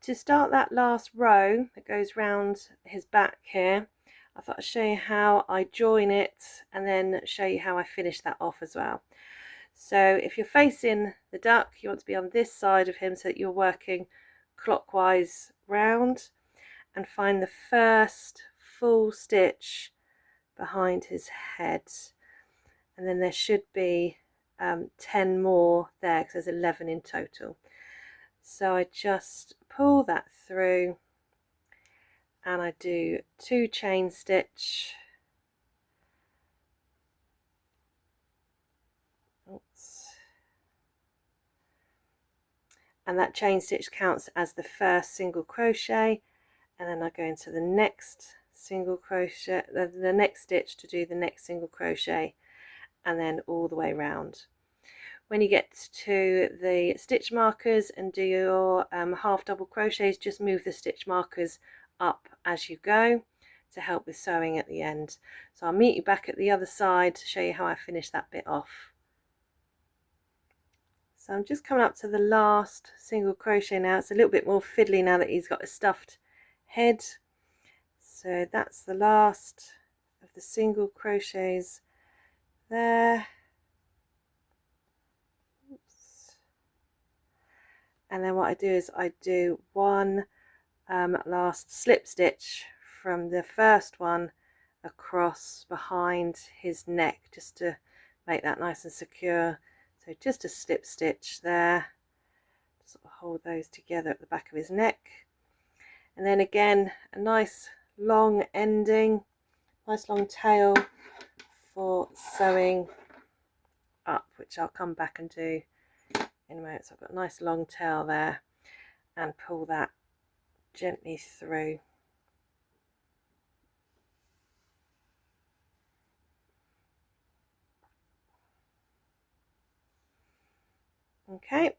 to start that last row that goes round his back here, I thought I'd show you how I join it and then show you how I finish that off as well. So if you're facing the duck, you want to be on this side of him so that you're working clockwise round, and find the first full stitch behind his head, and then there should be 10 more there because there's 11 in total. So I just pull that through and I do 2 chain stitch. Oops. And that chain stitch counts as the first single crochet, and then I go into the next single crochet, the next stitch to do the next single crochet, and then all the way round. When you get to the stitch markers and do your half double crochets, just move the stitch markers up as you go to help with sewing at the end. So I'll meet you back at the other side to show you how I finish that bit off. So I'm just coming up to the last single crochet now. It's a little bit more fiddly now that he's got a stuffed head. So that's the last of the single crochets there. Oops. And then what I do is I do one last slip stitch from the first one across behind his neck, just to make that nice and secure. So just a slip stitch there, sort of hold those together at the back of his neck, and then again a nice long ending, nice long tail for sewing up, which I'll come back and do in a moment. So I've got a nice long tail there, and pull that gently through. Okay,